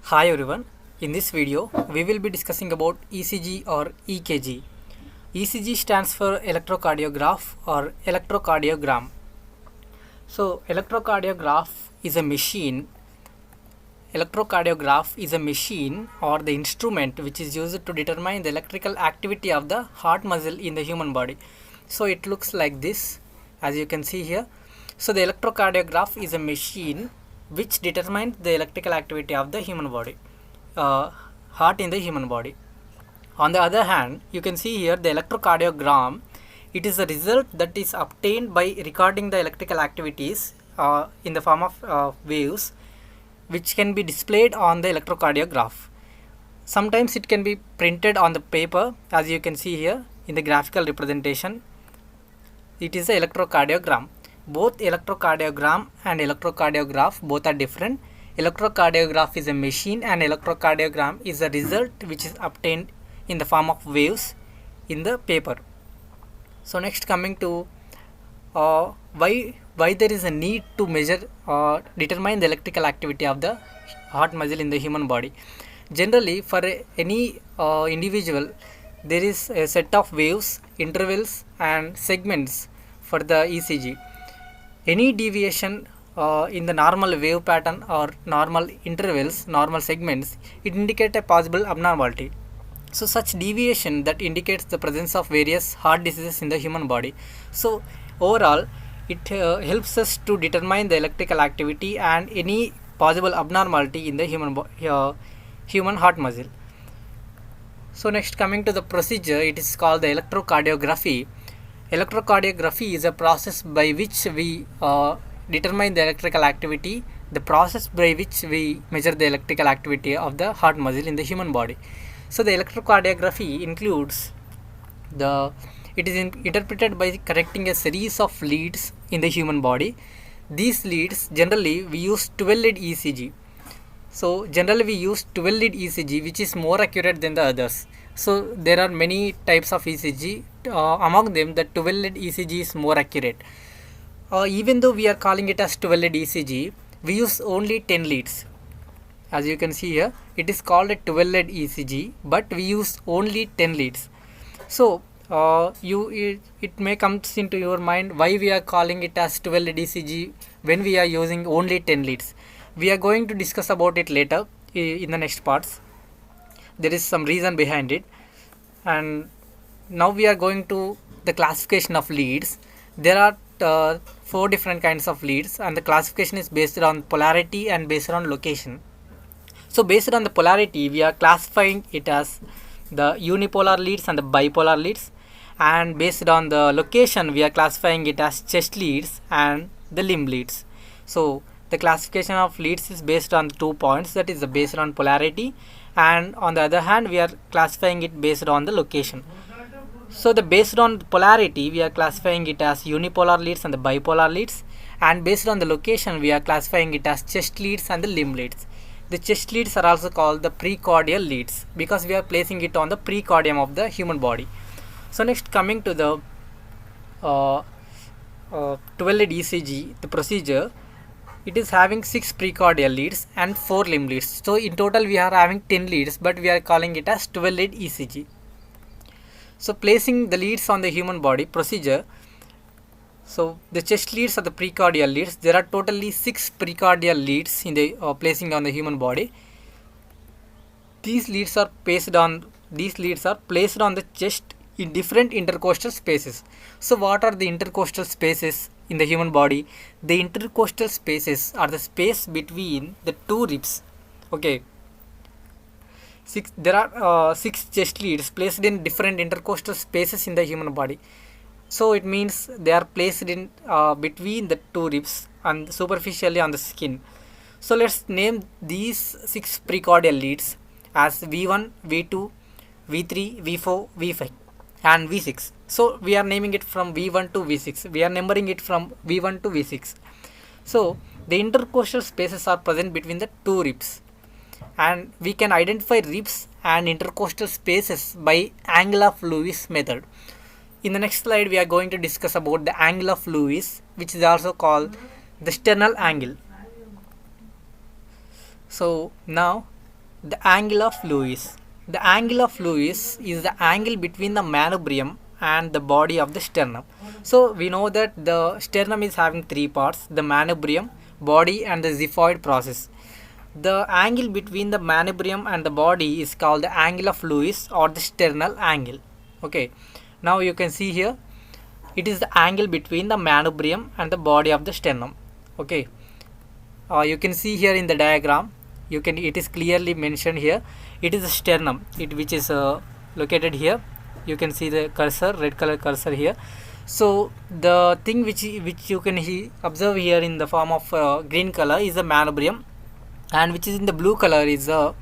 Hi everyone, in this video we will be discussing about ECG or EKG. ECG stands for electrocardiograph or electrocardiogram. So electrocardiograph is a machine. Electrocardiograph is a machine or the instrument which is used to determine the electrical activity of the heart muscle in the human body. So it looks like this, as you can see here. So the electrocardiograph is a machine which determines the electrical activity of the human body, heart in the human body. On the other hand, you can see here the electrocardiogram. It is a result that is obtained by recording the electrical activities in the form of waves, which can be displayed on the electrocardiograph. Sometimes it can be printed on the paper, as you can see here in the graphical representation. It is the electrocardiogram. Both electrocardiogram and electrocardiograph both are different. Electrocardiograph is a machine and electrocardiogram is a result which is obtained in the form of waves in the paper. So next, coming to why there is a need to measure determine the electrical activity of the heart muscle in the human body. Generally, for any individual, there is a set of waves, intervals and segments for the ECG. Any deviation in the normal wave pattern or normal intervals, normal segments, it indicates a possible abnormality. So such deviation that indicates the presence of various heart diseases in the human body. So overall, it helps us to determine the electrical activity and any possible abnormality in the human heart muscle. So next, coming to the procedure, it is called the electrocardiography. Electrocardiography is a process by which we determine the electrical activity, the process by which we measure the electrical activity of the heart muscle in the human body. So the electrocardiography includes it is interpreted by connecting a series of leads in the human body. These leads, generally we use 12 lead ECG. So generally we use 12 lead ECG, which is more accurate than the others. So there are many types of ECG. Among them, the 12 lead ECG is more accurate. Even though we are calling it as 12 lead ECG, we use only 10 leads. As you can see here, it is called a 12 lead ECG, but we use only 10 leads. So it may come into your mind why we are calling it as 12 lead ECG when we are using only 10 leads. We are going to discuss about it later in the next parts. There is some reason behind it. And now we are going to the classification of leads. There are 4 different kinds of leads, and the classification is based on polarity and based on location. So based on the polarity, we are classifying it as the unipolar leads and the bipolar leads, and based on the location, we are classifying it as chest leads and the limb leads. So the classification of leads is based on 2 points, that is based on polarity, and on the other hand we are classifying it based on the location. So the based on polarity, we are classifying it as unipolar leads and the bipolar leads, and based on the location, we are classifying it as chest leads and the limb leads. The chest leads are also called the precordial leads because we are placing it on the precordium of the human body. So next, coming to the 12 lead ECG, the procedure, it is having 6 precordial leads and 4 limb leads. So in total we are having 10 leads, but we are calling it as 12 lead ECG. So placing the leads on the human body procedure. So the chest leads are the precordial leads. There are totally 6 precordial leads in the placing on the human body. These leads are placed on the chest in different intercostal spaces. So what are the intercostal spaces in the human body? The intercostal spaces are the space between the 2 ribs. Okay. There are 6 chest leads placed in different intercostal spaces in the human body. So it means they are placed in between the 2 ribs and superficially on the skin. So let's name these 6 precordial leads as V1, V2, V3, V4, V5 and V6. So we are naming it from V1 to V6. We are numbering it from V1 to V6. So the intercostal spaces are present between the 2 ribs, and we can identify ribs and intercostal spaces by angle of Lewis method. In the next slide, we are going to discuss about the angle of Lewis, which is also called the sternal angle. So now The angle of Lewis. The angle of Lewis is the angle between the manubrium and the body of the sternum. So we know that the sternum is having three parts: the manubrium, body, and the xiphoid process. The angle between the manubrium and the body is called the angle of Lewis or the sternal angle. Okay. Now you can see here, it is the angle between the manubrium and the body of the sternum. Okay. You can see here in the diagram, it is clearly mentioned here. It is a sternum, which is located here. You can see the cursor, red color cursor here. So the thing which you can observe here in the form of green color is the manubrium, and which is in the blue color is the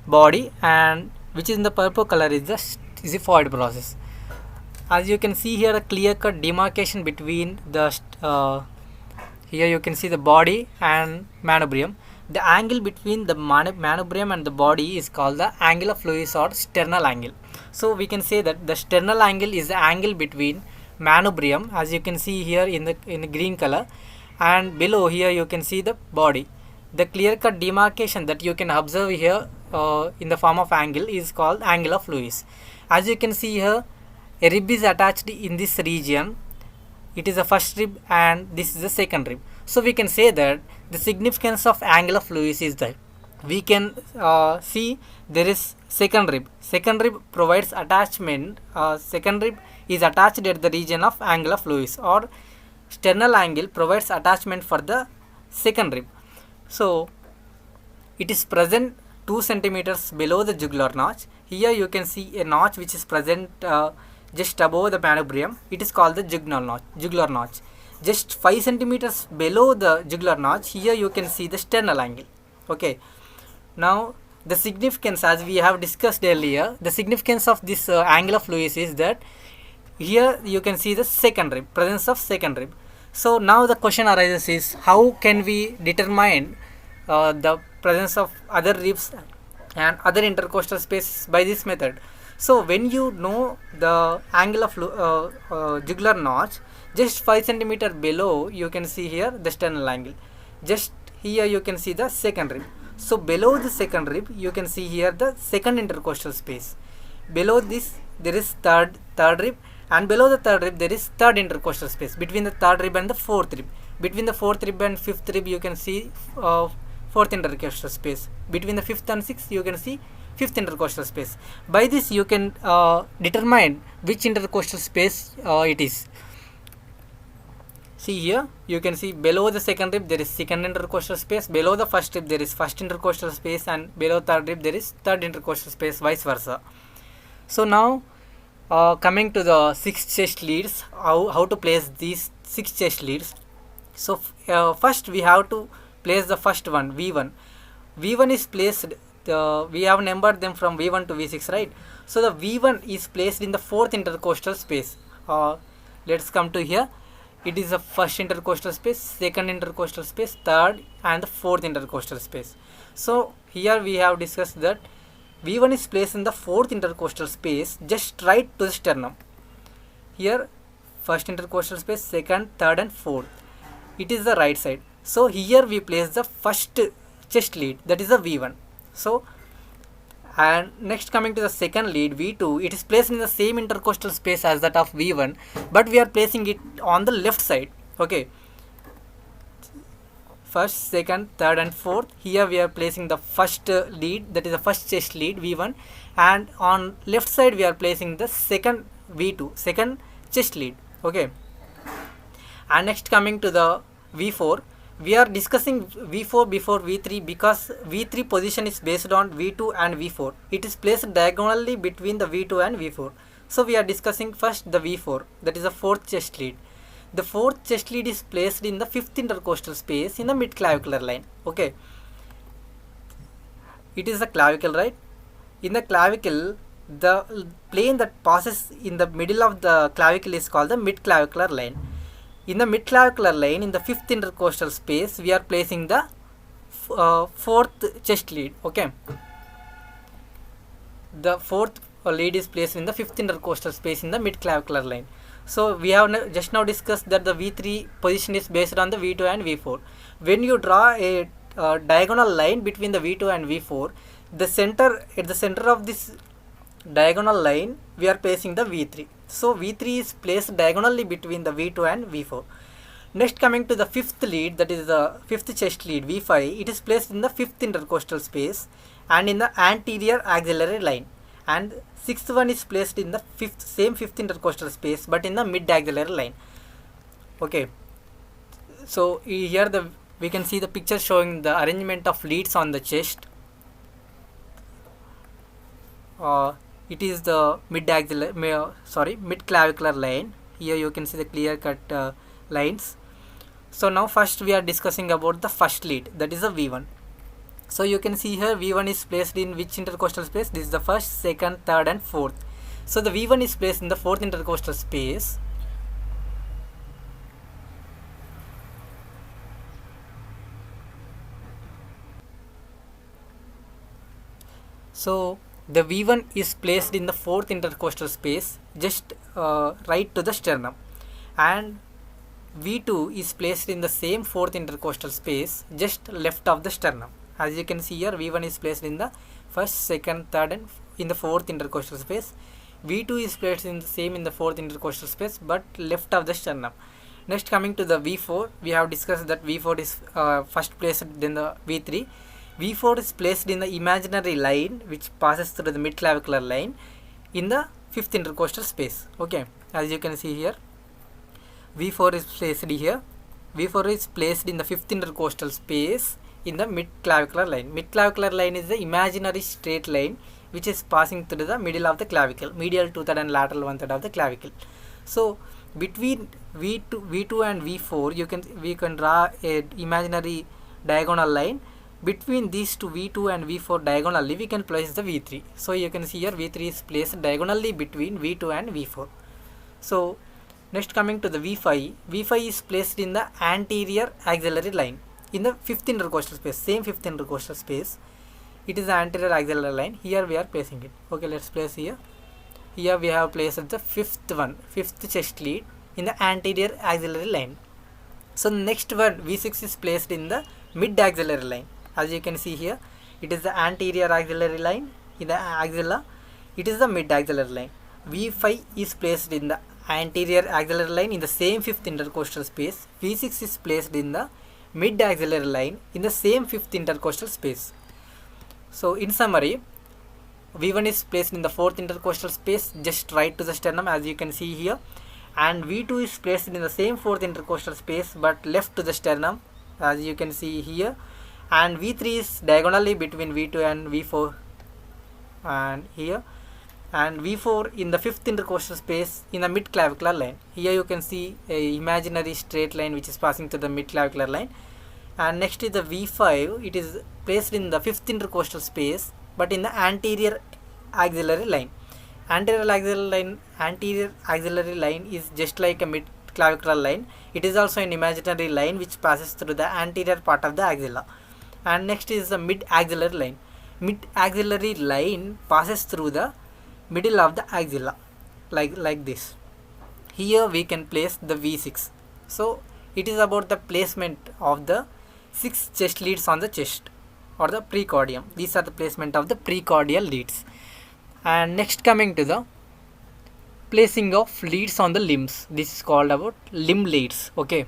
body, and which is in the purple color is the xiphoid process. As you can see here, a clear cut demarcation between the here you can see the body and manubrium. The angle between the manubrium and the body is called the angle of Lewis or sternal angle. So we can say that the sternal angle is the angle between manubrium, as you can see here in the green color, and below here you can see the body. The clear cut demarcation that you can observe here in the form of angle is called angle of Lewis. As you can see here, a rib is attached in this region. It is the first rib and this is the second rib. So we can say that the significance of angle of Lewis is that we can see there is second rib. Second rib provides attachment. Second rib is attached at the region of angle of Lewis, or sternal angle provides attachment for the second rib. So it is present 2 centimeters below the jugular notch. Here you can see a notch which is present just above the manubrium. It is called the jugular notch. Just 5 centimeters below the jugular notch, here you can see the sternal angle. Okay. Now the significance, as we have discussed earlier, the significance of this angle of Lewis is that here you can see the second rib, presence of second rib. So now the question arises is, how can we determine the presence of other ribs and other intercostal spaces by this method? So when you know the angle of jugular notch, just 5 centimeter below you can see here the sternal angle. Just here you can see the second rib. So below the second rib you can see here the second intercostal space. Below this there is third rib, and below the third rib there is third intercostal space. Between the third rib and the fourth rib, between the fourth rib and fifth rib you can see fourth intercostal space. Between the fifth and sixth you can see fifth intercostal space. By this you can determine which intercostal space it is. See here, you can see below the second rib there is second intercostal space, below the first rib there is first intercostal space, and below third rib there is third intercostal space, vice versa. So now coming to the 6 chest leads, how to place these 6 chest leads. So first we have to place the first one, V1. V1 is placed, we have numbered them from V1 to V6, right? So the V1 is placed in the fourth intercostal space. Let's come to here. It is the first intercostal space, second intercostal space, third and the fourth intercostal space. So here we have discussed that V1 is placed in the fourth intercostal space, just right to the sternum. Here first intercostal space, second, third and fourth. It is the right side. So here we place the first chest lead, that is the V1. So and next coming to the second lead, V2, it is placed in the same intercostal space as that of V1, but we are placing it on the left side. Okay. First, second, third and fourth. Here we are placing the first lead, that is the first chest lead, V1, and on left side we are placing the second V2, second chest lead. Okay. And next coming to the V4, we are discussing V4 before V3 because V3 position is based on V2 and V4. It is placed diagonally between the V2 and V4. So we are discussing first the V4, that is the fourth chest lead. The fourth chest lead is placed in the fifth intercostal space in the mid-clavicular line. Okay. It is the clavicle, right? In the clavicle, the plane that passes in the middle of the clavicle is called the mid-clavicular line. In the mid-clavicular line, in the fifth intercostal space, we are placing the fourth chest lead. Okay. The fourth lead is placed in the fifth intercostal space in the mid-clavicular line. So we have just now discussed that the V3 position is based on the V2 and V4. When you draw a diagonal line between the V2 and V4. At the center of this diagonal line we are placing the V3. So V3 is placed diagonally between the V2 and V4. Next, coming to the fifth lead, that is the fifth chest lead V5, it is placed in the fifth intercostal space and in the anterior axillary line. And sixth one is placed in the same fifth intercostal space but in the mid axillary line. Okay, so here we can see the picture showing the arrangement of leads on the chest. It is the mid clavicular line. Here you can see the clear cut lines. So now first we are discussing about the first lead, that is the V1. So you can see here V1 is placed in which intercostal space? This is the first, second, third and fourth. So the V1 is placed in the fourth intercostal space. So the V1 is placed in the fourth intercostal space, just right to the sternum, and V2 is placed in the same fourth intercostal space, just left of the sternum. As you can see here, V1 is placed in the first, second, third and in the fourth intercostal space. V2 is placed in the fourth intercostal space but left of the sternum. Next, coming to the V4, we have discussed that V4 is first placed in the V3. V4 is placed in the imaginary line which passes through the mid-clavicular line in the fifth intercostal space. Okay, as you can see here, V4 is placed here. V4 is placed in the fifth intercostal space in the mid-clavicular line. Mid-clavicular line is the imaginary straight line which is passing through the middle of the clavicle, medial 2/3 and lateral 1/3 of the clavicle. So between V2 and V4, we can draw a imaginary diagonal line. Between these two V2 and V4 diagonally we can place the V3. So you can see here V3 is placed diagonally between V2 and V4. So next, coming to the V5, V5 is placed in the anterior axillary line in the fifth intercostal space, same fifth intercostal space. It is the anterior axillary line. Here we are placing it. Okay, let's place here. Here we have placed the fifth chest lead in the anterior axillary line. So next one, V6 is placed in the mid axillary line. As you can see here, it is the anterior axillary line in the axilla. It is the mid axillary line. V5 is placed in the anterior axillary line in the same fifth intercostal space. V6 is placed in the mid axillary line in the same fifth intercostal space. So in summary, V1 is placed in the fourth intercostal space, just right to the sternum, as you can see here, and V2 is placed in the same fourth intercostal space but left to the sternum, as you can see here, and V3 is diagonally between V2 and V4 and here, and V4 in the fifth intercostal space in the mid clavicular line. Here you can see a imaginary straight line which is passing to the mid clavicular line. And next is the V5. It is placed in the fifth intercostal space but in the anterior axillary line. Anterior axillary line is just like a mid clavicular line. It is also an imaginary line which passes through the anterior part of the axilla. And next is the mid axillary line. Mid axillary line passes through the middle of the axilla, like this. Here we can place the V6. So it is about the placement of the 6 chest leads on the chest or the precordium. These are the placement of the precordial leads. And next, coming to the placing of leads on the limbs. This is called about limb leads. Okay,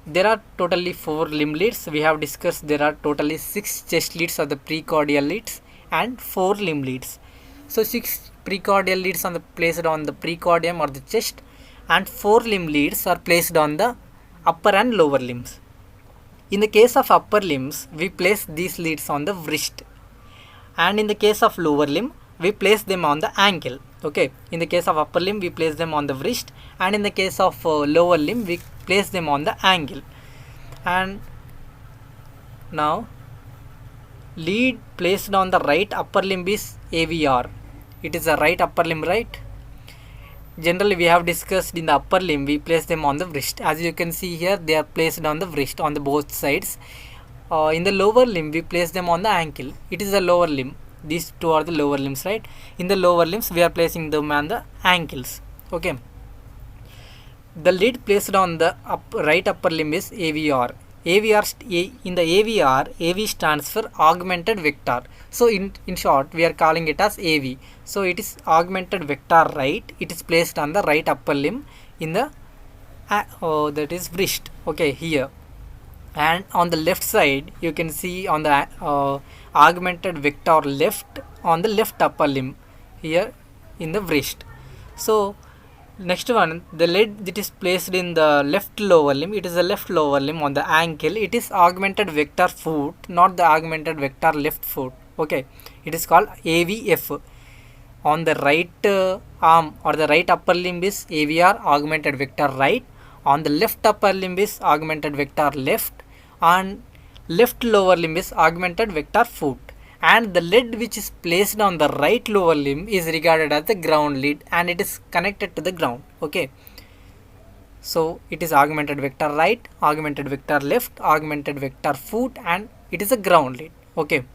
there are totally 4 limb leads. We have discussed there are totally 6 chest leads or the precordial leads and 4 limb leads. So 6 precordial leads placed on the precordium or the chest, and 4 limb leads are placed on the upper and lower limbs. In the case of upper limbs, we place these leads on the wrist, and in the case of lower limb, we place them on the ankle. Okay, in the case of upper limb, we place them on the wrist, and in the case of lower limb, we place them on the ankle. And now, lead placed on the right upper limb is AVR. It is the right upper limb, right? Generally, we have discussed in the upper limb, we place them on the wrist. As you can see here, they are placed on the wrist on the both sides. In the lower limb, we place them on the ankle. It is the lower limb. These two are the lower limbs, right? In the lower limbs, we are placing them on the ankles. Okay. The lead placed on the right upper limb is AVR. in the AVR, AV stands for augmented vector. So in short, we are calling it as AV. So it is augmented vector right. It is placed on the right upper limb in the that is wrist. Okay, here. And on the left side, you can see on the augmented vector left on the left upper limb here in the wrist. So next one, the lead that is placed in the left lower limb, it is the left lower limb on the ankle. It is augmented vector foot, not the augmented vector left foot. Okay, it is called AVF. On the right arm or the right upper limb is AVR, augmented vector right. On the left upper limb is augmented vector left. On left lower limb is augmented vector foot. And the lead which is placed on the right lower limb is regarded as the ground lead, and it is connected to the ground. Okay, so it is augmented vector right, augmented vector left, augmented vector foot, and it is a ground lead. Okay,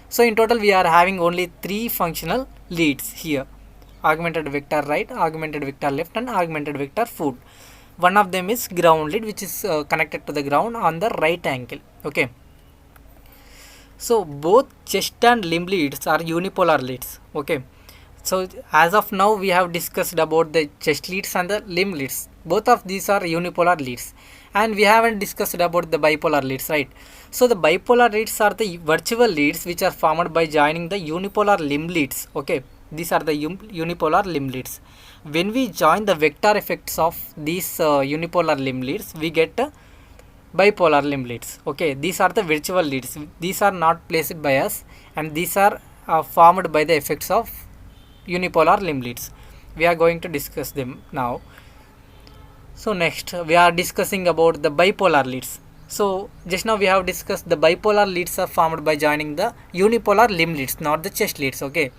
so in total we are having only 3 functional leads here: augmented vector right, augmented vector left, and augmented vector foot. One of them is ground lead, which is connected to the ground on the right ankle. Okay, so both chest and limb leads are unipolar leads. Okay, so as of now we have discussed about the chest leads and the limb leads. Both of these are unipolar leads, and we haven't discussed about the bipolar leads, right? So the bipolar leads are the virtual leads which are formed by joining the unipolar limb leads. Okay, these are the unipolar limb leads. When we join the vector effects of these unipolar limb leads, we get bipolar limb leads. Okay, these are the virtual leads. These are not placed by us, and these are formed by the effects of unipolar limb leads. We are going to discuss them now. So next we are discussing about the bipolar leads. So just now we have discussed the bipolar leads are formed by joining the unipolar limb leads, not the chest leads. Okay,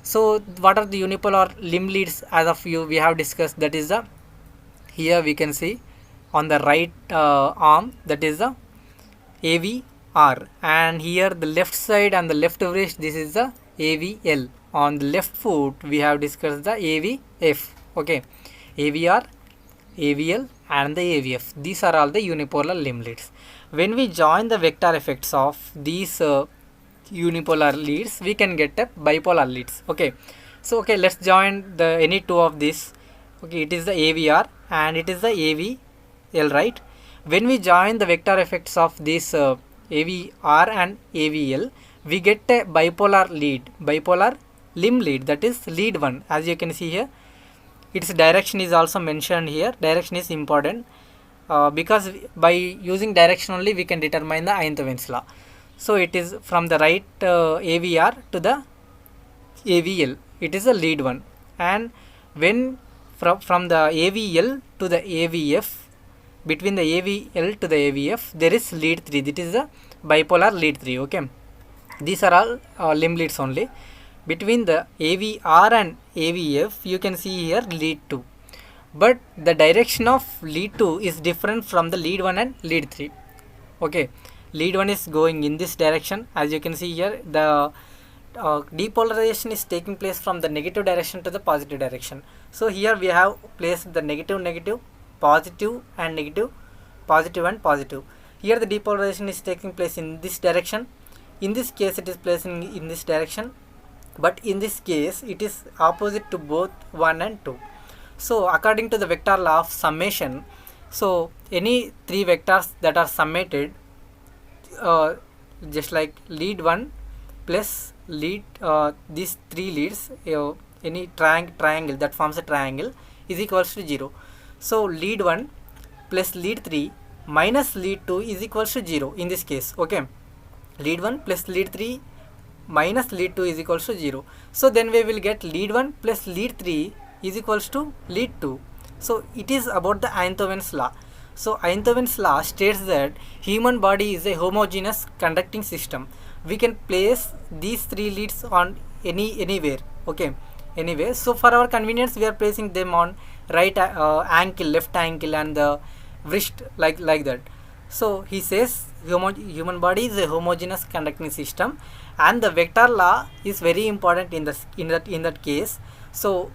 so what are the unipolar limb leads? As of you we have discussed, that is the, here we can see on the right arm, that is the AVR, and here the left side and the left wrist, this is the AVL. On the left foot we have discussed the AVF. Okay, AVR, AVL, and the AVF. These are all the unipolar limb leads. When we join the vector effects of these unipolar leads, we can get a bipolar leads. Okay, so okay, let's join the any two of these. Okay, it is the AVR and it is the AVL, right? When we join the vector effects of this AVR and AVL, we get a bipolar lead, bipolar limb lead, that is lead 1. As you can see here, its direction is also mentioned here. Direction is important because by using direction only we can determine the Einthoven's law. So it is from the right AVR to the AVL, it is a lead 1, and when from the AVL to the AVF, between the AVL to the AVF, there is lead 3. That is the bipolar lead 3. Okay, these are all limb leads only. Between the AVR and AVF, you can see here lead 2, but the direction of lead 2 is different from the lead 1 and lead 3. Okay, lead 1 is going in this direction. As you can see here, the depolarization is taking place from the negative direction to the positive direction. So here we have placed the negative, negative, positive and negative, positive and positive. Here the depolarization is taking place in this direction. In this case it is placed in this direction, but in this case it is opposite to both 1 and 2. So according to the vector law of summation, so any 3 vectors that are summated, just like lead 1 plus lead these 3 leads, any triangle that forms a triangle is equals to 0. So lead 1 plus lead 3 minus lead 2 is equals to 0 in this case. Okay, lead 1 plus lead 3 minus lead 2 is equals to 0. So then we will get lead 1 plus lead 3 is equals to lead 2. So it is about the Einthoven's law. So Einthoven's law states that human body is a homogeneous conducting system. We can place these 3 leads on anywhere. Okay, anywhere. So for our convenience we are placing them on right ankle, left ankle, and the wrist, like that. So he says human body is a homogeneous conducting system, and the vector law is very important in that case. So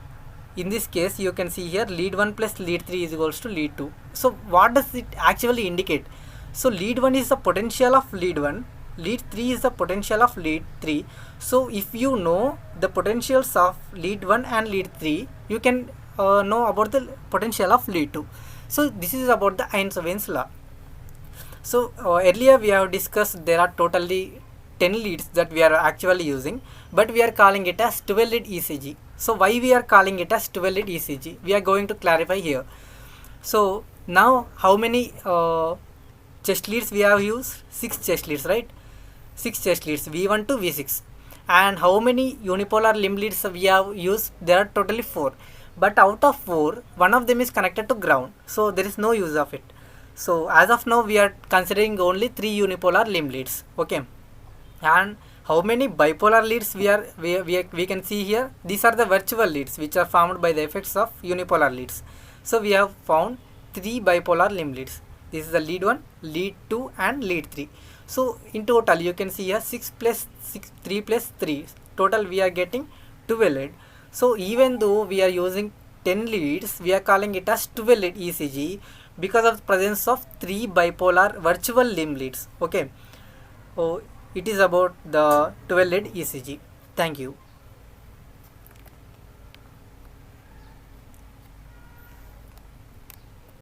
in this case you can see here lead 1 plus lead 3 is equals to lead 2. So what does it actually indicate? So lead 1 is the potential of lead 1, lead 3 is the potential of lead 3. So if you know the potentials of lead 1 and lead 3, you can know about the potential of lead 2. So this is about the Einstein's law. So earlier we have discussed there are totally 10 leads that we are actually using, but we are calling it as 12 lead ECG. So why we are calling it as 12 lead ECG? We are going to clarify here. So now how many chest leads we have used? 6 chest leads, right? 6 chest leads, V1 to V6. And how many unipolar limb leads we have used? There are totally 4. But out of 4, one of them is connected to ground. So there is no use of it. So as of now we are considering only 3 unipolar limb leads. Okay. And how many bipolar leads we can see here? These are the virtual leads which are formed by the effects of unipolar leads. So we have found 3 bipolar limb leads. This is the lead 1, lead 2 and lead 3. So in total you can see here 6 plus 6, 3 plus 3. Total we are getting 12 lead. So even though we are using 10 leads, we are calling it as 12 lead ECG because of the presence of 3 bipolar virtual limb leads. Okay. So it is about the 12 lead ECG. Thank you.